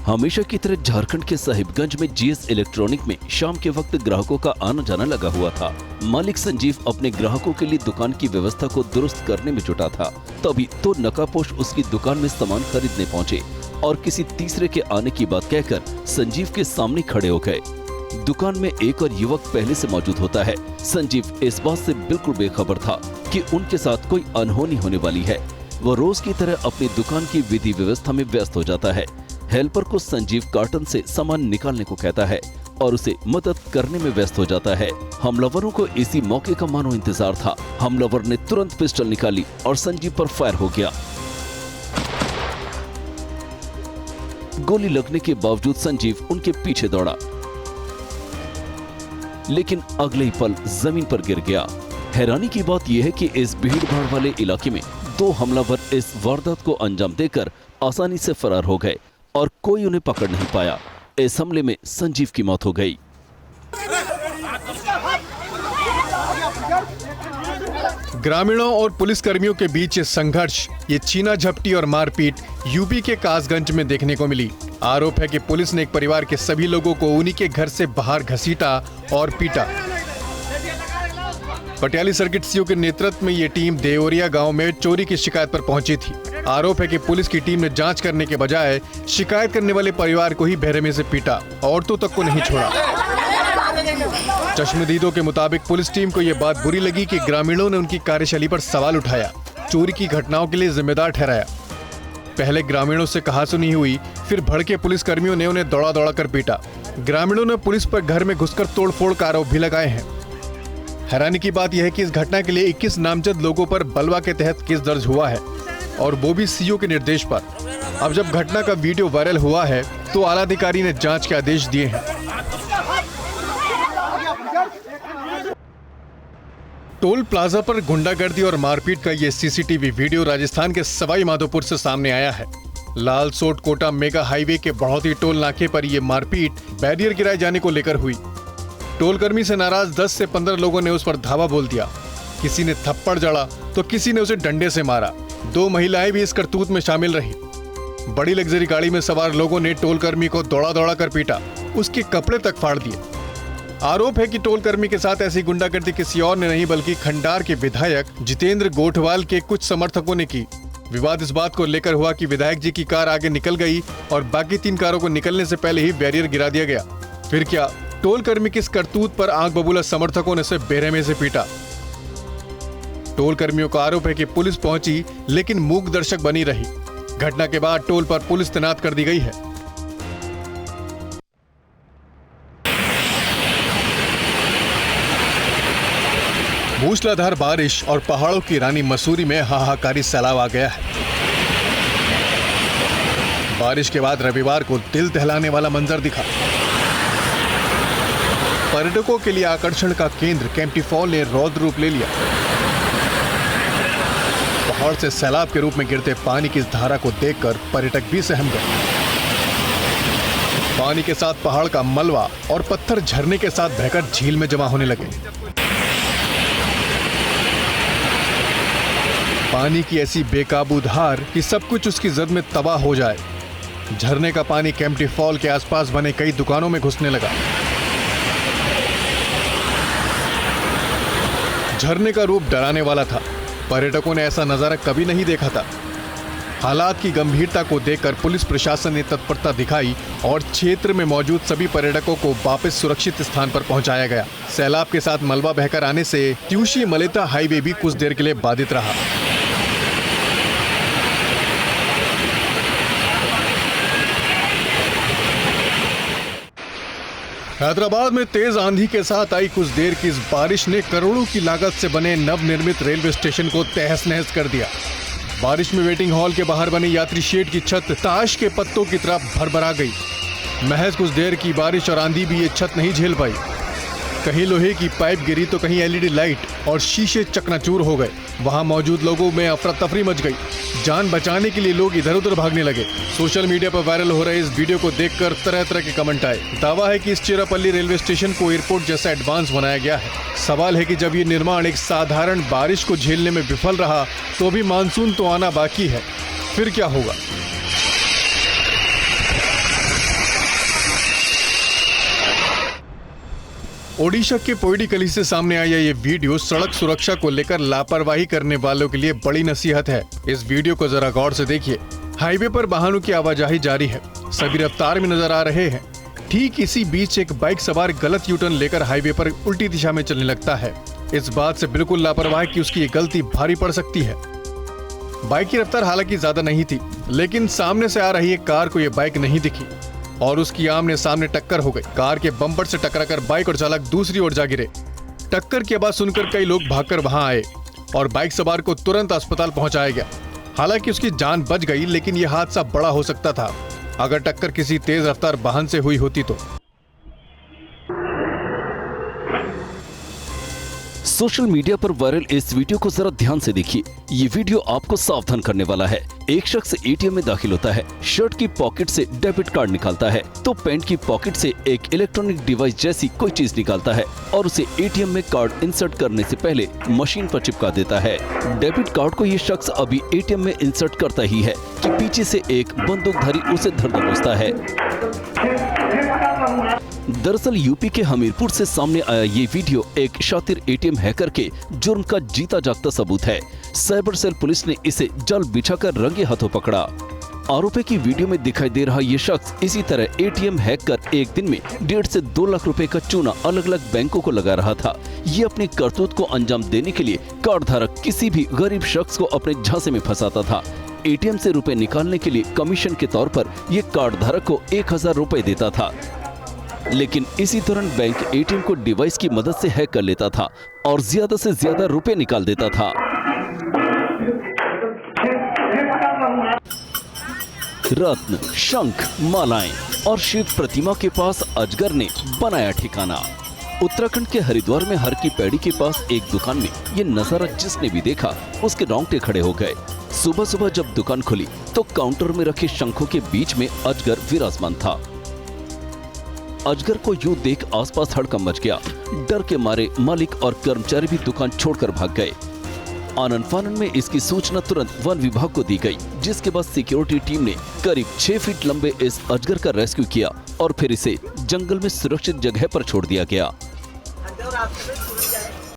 हमेशा की तरह झारखंड के साहिबगंज में जीएस इलेक्ट्रॉनिक में शाम के वक्त ग्राहकों का आना जाना लगा हुआ था। मालिक संजीव अपने ग्राहकों के लिए दुकान की व्यवस्था को दुरुस्त करने में जुटा था। तभी तो नकापोश उसकी दुकान में सामान खरीदने पहुंचे और किसी तीसरे के आने की बात कहकर संजीव के सामने खड़े हो गए। दुकान में एक और युवक पहले से मौजूद होता है। संजीव इस बात से बिल्कुल बेखबर था कि उनके साथ कोई अनहोनी होने वाली है। वो रोज की तरह अपनी दुकान की विधि व्यवस्था में व्यस्त हो जाता है। हेल्पर को संजीव कार्टन से सामान निकालने को कहता है और उसे मदद करने में व्यस्त हो जाता है। हमलावरों को इसी मौके का मानो इंतजार था। हमलावर ने तुरंत पिस्टल निकाली और संजीव पर फायर हो गया। गोली लगने के बावजूद संजीव उनके पीछे दौड़ा, लेकिन अगले ही पल जमीन पर गिर गया। हैरानी की बात यह है कि इस भीड़-भाड़ वाले इलाके में दो हमलावर इस वारदात को अंजाम देकर आसानी से फरार हो गए और कोई उन्हें पकड़ नहीं पाया। इस हमले में संजीव की मौत हो गई। ग्रामीणों और पुलिसकर्मियों के बीच ये संघर्ष, ये छीना झपटी और मारपीट यूपी के कासगंज में देखने को मिली। आरोप है कि पुलिस ने एक परिवार के सभी लोगों को उन्हीं के घर से बाहर घसीटा और पीटा। पटियाली सर्किट सीओ के नेतृत्व में ये टीम देवरिया गांव में चोरी की शिकायत पर पहुंची थी। आरोप है कि पुलिस की टीम ने जांच करने के बजाय शिकायत करने वाले परिवार को ही बेरहमी से पीटा, औरतों तक को नहीं छोड़ा। चश्मदीदों के मुताबिक पुलिस टीम को यह बात बुरी लगी कि ग्रामीणों ने उनकी कार्यशैली पर सवाल उठाया, चोरी की घटनाओं के लिए जिम्मेदार ठहराया। पहले ग्रामीणों से कहासुनी हुई, फिर भड़के पुलिस कर्मियों ने उन्हें दौड़ा दौड़ा कर पीटा। ग्रामीणों ने पुलिस पर घर में घुसकर तोड़फोड़ का आरोप भी लगाए हैं। हैरानी की बात यह है कि इस घटना के लिए 21 नामजद लोगों पर बलवा के तहत केस दर्ज हुआ है और वो भी सीओ के निर्देश पर। अब जब घटना का वीडियो वायरल हुआ है तो आलाधिकारी ने जांच के आदेश दिए हैं। टोल प्लाजा पर गुंडागर्दी और मारपीट का ये सीसीटीवी वीडियो राजस्थान के सवाई माधोपुर से सामने आया है। लालसोट कोटा मेगा हाईवे के बढ़ौती टोल नाके पर यह मारपीट बैरियर गिराए जाने को लेकर हुई। टोलकर्मी से नाराज 10 से 15 लोगों ने उस पर धावा बोल दिया। किसी ने थप्पड़ जड़ा तो किसी ने उसे डंडे से मारा। 2 महिलाएं भी इस करतूत में शामिल रही। बड़ी लग्जरी गाड़ी में सवार लोगों ने टोलकर्मी को दौड़ा दौड़ा कर पीटा, उसके कपड़े तक फाड़ दिए। आरोप है कि टोलकर्मी के साथ ऐसी गुंडागर्दी किसी और ने नहीं बल्कि खंडार के विधायक जितेंद्र गोठवाल के कुछ समर्थकों ने की। विवाद इस बात को लेकर हुआ कि विधायक जी की कार आगे निकल गई और बाकी 3 कारों को निकलने से पहले ही बैरियर गिरा दिया गया। फिर क्या, टोलकर्मी की इस करतूत पर आंख बबूला समर्थकों ने उसे बेरहमी से पीटा। टोलकर्मियों का आरोप है कि पुलिस पहुंची लेकिन मूक दर्शक बनी रही। घटना के बाद टोल पर पुलिस तैनात कर दी गई है। मूसलाधार बारिश और पहाड़ों की रानी मसूरी में हाहाकारी सैलाब आ गया है। बारिश के बाद रविवार को दिल दहलाने वाला मंजर दिखा। पर्यटकों के लिए आकर्षण का केंद्र केम्प्टी फॉल ने रौद्र रूप ले लिया। पहाड़ से सैलाब के रूप में गिरते पानी की इस धारा को देखकर पर्यटक भी सहम गए। पानी के साथ पहाड़ का मलबा और पत्थर झरने के साथ बहकर झील में जमा होने लगे। पानी की ऐसी बेकाबू धार कि सब कुछ उसकी जद में तबाह हो जाए। झरने का पानी केम्प्टी फॉल के आसपास बने कई दुकानों में घुसने लगा। झरने का रूप डराने वाला था। पर्यटकों ने ऐसा नजारा कभी नहीं देखा था। हालात की गंभीरता को देखकर पुलिस प्रशासन ने तत्परता दिखाई और क्षेत्र में मौजूद सभी पर्यटकों को वापस सुरक्षित स्थान पर पहुंचाया गया। सैलाब के साथ मलबा बहकर आने से त्यूशी मलेता हाईवे भी कुछ देर के लिए बाधित रहा। हैदराबाद में तेज आंधी के साथ आई कुछ देर की इस बारिश ने करोड़ों की लागत से बने नवनिर्मित रेलवे स्टेशन को तहस नहस कर दिया। बारिश में वेटिंग हॉल के बाहर बने यात्री शेड की छत ताश के पत्तों की तरह भरभरा गई। महज कुछ देर की बारिश और आंधी भी ये छत नहीं झेल पाई। कहीं लोहे की पाइप गिरी तो कहीं एलईडी लाइट और शीशे चकनाचूर हो गए। वहां मौजूद लोगों में अफरा तफरी मच गई। जान बचाने के लिए लोग इधर उधर भागने लगे। सोशल मीडिया पर वायरल हो रहे इस वीडियो को देखकर तरह तरह के कमेंट आए। दावा है कि इस चेरापल्ली रेलवे स्टेशन को एयरपोर्ट जैसा एडवांस बनाया गया है। सवाल है कि जब ये निर्माण एक साधारण बारिश को झेलने में विफल रहा तो भी मानसून तो आना बाकी है, फिर क्या होगा। ओडिशा के पोइडिकली से सामने आया ये वीडियो सड़क सुरक्षा को लेकर लापरवाही करने वालों के लिए बड़ी नसीहत है। इस वीडियो को जरा गौर से देखिए। हाईवे पर वाहनों की आवाजाही जारी है, सभी रफ्तार में नजर आ रहे हैं। ठीक इसी बीच एक बाइक सवार गलत यूटर्न लेकर हाईवे पर उल्टी दिशा में चलने लगता है। इस बात से बिल्कुल लापरवाह कि उसकी ये गलती भारी पड़ सकती है। बाइक की रफ्तार हालांकि ज्यादा नहीं थी, लेकिन सामने से आ रही एक कार को ये बाइक नहीं दिखी और उसकी आमने सामने टक्कर हो गई। कार के बम्पर से टकराकर बाइक और चालक दूसरी ओर जा गिरे। टक्कर की आवाज सुनकर कई लोग भागकर वहां आए और बाइक सवार को तुरंत अस्पताल पहुंचाया गया। हालांकि उसकी जान बच गई, लेकिन यह हादसा बड़ा हो सकता था अगर टक्कर किसी तेज रफ्तार वाहन से हुई होती तो। सोशल मीडिया पर वायरल इस वीडियो को जरा ध्यान से देखिए। ये वीडियो आपको सावधान करने वाला है। एक शख्स एटीएम में दाखिल होता है, शर्ट की पॉकेट से डेबिट कार्ड निकालता है तो पैंट की पॉकेट से एक इलेक्ट्रॉनिक डिवाइस जैसी कोई चीज निकालता है और उसे एटीएम में कार्ड इंसर्ट करने से पहले मशीन पर चिपका देता है। डेबिट कार्ड को ये शख्स अभी एटीएम में इंसर्ट करता ही है कि पीछे से एक बंदूकधारी उसे धर दबोचता है। दरअसल यूपी के हमीरपुर से सामने आया ये वीडियो एक शातिर एटीएम हैकर के जुर्म का जीता जागता सबूत है। साइबर सेल पुलिस ने इसे जाल बिछाकर रंगे हाथों पकड़ा। आरोपी की वीडियो में दिखाई दे रहा ये शख्स इसी तरह एटीएम हैक कर एक दिन में 1.5 से 2 लाख रुपए का चूना अलग अलग बैंकों को लगा रहा था। ये अपनी करतूत को अंजाम देने के लिए कार्ड धारक किसी भी गरीब शख्स को अपने झांसे में फंसाता था। एटीएम से रुपए निकालने के लिए कमीशन के तौर पर ये कार्ड धारक को 1000 रुपए देता था, लेकिन इसी दौरान बैंक एटीएम को डिवाइस की मदद से हैक कर लेता था और ज्यादा से ज्यादा रुपए निकाल देता था। रत्न, शंख, मालाएं और शिव प्रतिमा के पास अजगर ने बनाया ठिकाना। उत्तराखंड के हरिद्वार में हर की पैड़ी के पास एक दुकान में ये नजारा जिसने भी देखा उसके रोंगटे खड़े हो गए। सुबह सुबह जब दुकान खुली तो काउंटर में रखे शंखों के बीच में अजगर विराजमान था। अजगर को यूं देख आसपास हड़कंप मच गया। डर के मारे मालिक और कर्मचारी भी दुकान छोड़कर भाग गए। आनन फानन में इसकी सूचना तुरंत वन विभाग को दी गई, जिसके बाद सिक्योरिटी टीम ने करीब 6 फीट लंबे इस अजगर का रेस्क्यू किया और फिर इसे जंगल में सुरक्षित जगह पर छोड़ दिया गया।